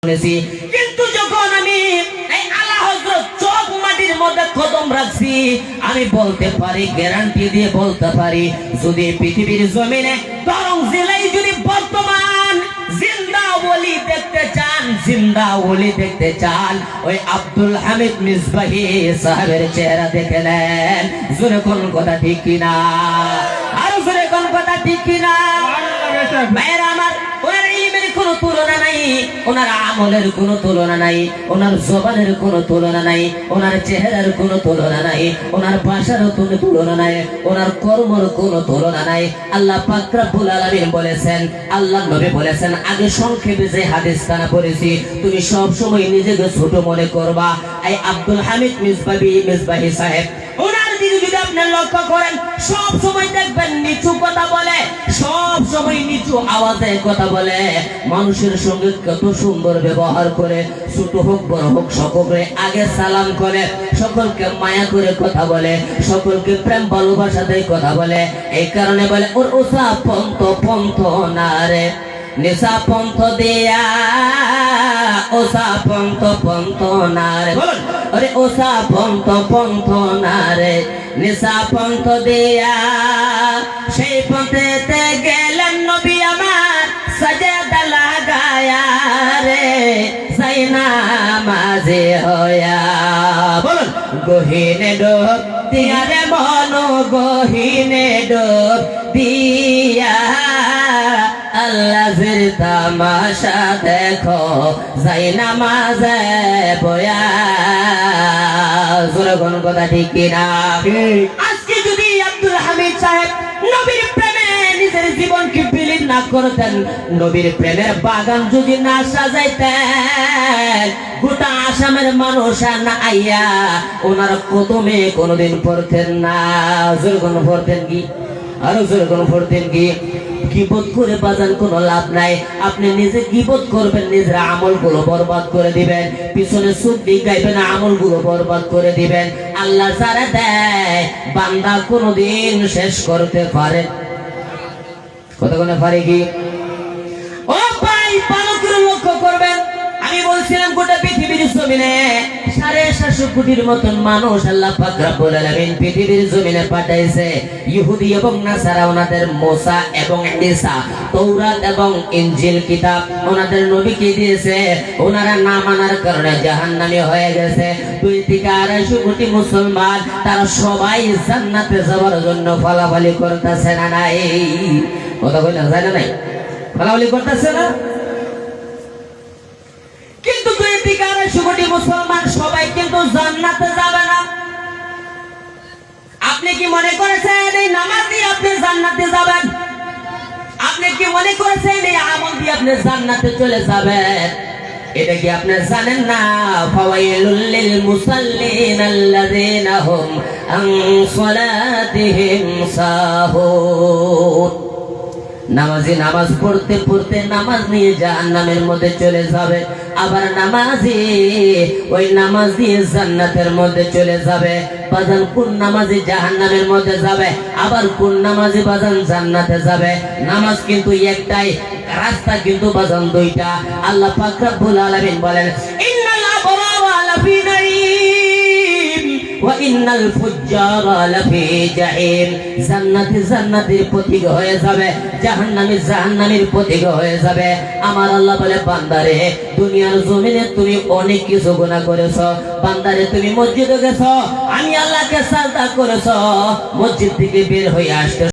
শুনেছি, কিন্তু যখন আমি এই আলা হযরত চোখ মাটির মধ্যে কদম রাখছি, আমি বলতে পারি, গ্যারান্টি দিয়ে বলতে পারি, যদি পৃথিবীর জমিনে তরং জেলায় যদি বর্তমান জিন্দা ওলি দেখতে চান, জিন্দা ওলি দেখতে চান, ওই আব্দুল হামিদ মিসবাহী সাহেবের চেহারা দেখে নেন। জোরে কোন কথা ঠিক কিনা? আর জোরে কোন কথা ঠিক কিনা? ভাইরা আমার, ওনার ইলমের কোনো তুলনা নাই, ওনার আমলের কোনো তুলনা নাই, ওনার জবানের কোনো তুলনা নাই, ওনার চেহারার কোনো তুলনা নাই, ওনার ভাষার কোনো তুলনা নাই, ওনার কর্মের কোনো তুলনা নাই। আল্লাহ পাক রব্বুল আলামিন বলেছেন, আল্লাহর নবী বলেছেন, আগে সংক্ষেপে যে হাদিসখানা পড়েছি, তুমি সব সময় নিজেকে ছোট মনে করবা। এই আব্দুল হামিদ মিসবাহী সাহেব, ওনার দিকে যদি আপনি লক্ষ্য করেন, সব সময় দেখবেন নিচু কথা বলে, সব সময় নিচু আওয়াজে কথা বলে, মানুষের সঙ্গে কত সুন্দর ব্যবহার করে, ছোট হোক বড় হোক সকলকে আগে সালাম করে, সকলকে মায়া করে কথা বলে, সকলকে প্রেম ভালোবাসা দিয়ে কথা বলে। এই কারণে বলে, ওর ওসা পন্থ না রে, নেশা পন্থ দিয়া ওসা পন্থ না রে, বলুন, আরে ওসা পন্থ না রে, নেশা পন্থ দিয়া সেই পন্থেতে গেলেন নবী আমার, সাজদা লাগায়া রে, সাইনা মাঝে হয়া, বলুন, গহিনে ডোব দিয়া রে মন, গহিনে ডোব দিয়া আল্লাহর তামাশা দেখো, যাইনা মাঝে বয়া। জোরে কোন কথা ঠিক কিনা? আজকে যদি আব্দুল হামিদ সাহেব নবীর প্রেমে নিজের জীবনকে বিলীন না করতেন, নবীর প্রেমের বাগান যদি না সাজাইতেন, গোটা আসামের মানুষ না আইয়া ওনার কদমে কোনোদিন পড়তেন না। জোরে কোন পড়তেন কি? আরো জোরে কোন পড়তেন কি? গীবত করে বাজান কোনো লাভ নাই। আপনি নিজে গীবত করবেন, নিজের আমলগুলো বরবাদ করে দিবেন, পিছনে সুখ দিক গাইবেন, আমলগুলো বরবাদ করে দিবেন। আল্লাহ যারা দেয়, বান্দা কোনোদিন শেষ করতে পারে, কথা কোনে পারে কি? ও ভাই, ভালো করে লক্ষ্য করবেন, আমি বলছিলাম গোটা পৃথিবীর জমিনে 750 কোটির মতন মানুষ আল্লাহ পাক রব্বুল আলামিন পৃথিবীর জমিনে পাঠাইছে। ইহুদি এবং নাসারা ওনাদের মুসা এবং ঈসা, তাওরাত এবং ইনজিল কিতাব ওনাদের নবীকে দিয়েছে, ওনারা না মানার কারণে জাহান্নামী হয়ে গেছে। 2 থেকে 250 কোটি মুসলমান, তারা সবাই জান্নাতে যাওয়ার জন্য ফালাফালি করতেছে না নাই? কথা কইনা যায় না নাই? ফালাফালি করতেছে না? কিন্তু 2 থেকে 250 কোটি মুসলমান সবাই কিন্তু জান্নাতে যাবে না। আপনি কি মনে করেছেন এই নামাজ দিয়ে আপনি জান্নাতে যাবেন? আপনি কি মনে করেছেন এই আমল দিয়ে আপনি জান্নাতে চলে যাবেন? এটা কি আপনি জানেন না? ফাওয়াইলুল লিল মুসাল্লিন আল্লাযিনা হুম আন সালাতিহিম সাহুন। নামাজি নামাজ পড়তে পড়তে নামাজ নিয়ে জাহান্নামের মধ্যে চলে যাবে, আবার নামাজি ওই নামাজ দিয়ে জান্নাতের মধ্যে চলে যাবে। বাজান, কোন নামাজি জাহান্নামের মধ্যে যাবে, আবার কোন নামাজি বাজান জান্নাতে যাবে? নামাজ কিন্তু একটাই, রাস্তা কিন্তু বাজান দুইটা। আল্লাহ পাক রব্বুল আলামিন বলেন, ইন্নাল আবরারা লাফি নাঈম ওয়া ইন্নাল ফুজ্জারা লাফি জাহিম। জান্নাতের পথিক হয়ে যাবে, জাহান্নামীর পথিক হয়ে যাবে। আমার আল্লাহ বলে, বান্দারে, দুনিয়ার জমিনে তুমি অনেক কিছু গুনাহ করেছো, বান্দারে তুমি মসজিদে গেছো, আমি আল্লাহকে সাজদা করেছো, মসজিদ থেকে বের হয়ে আসতে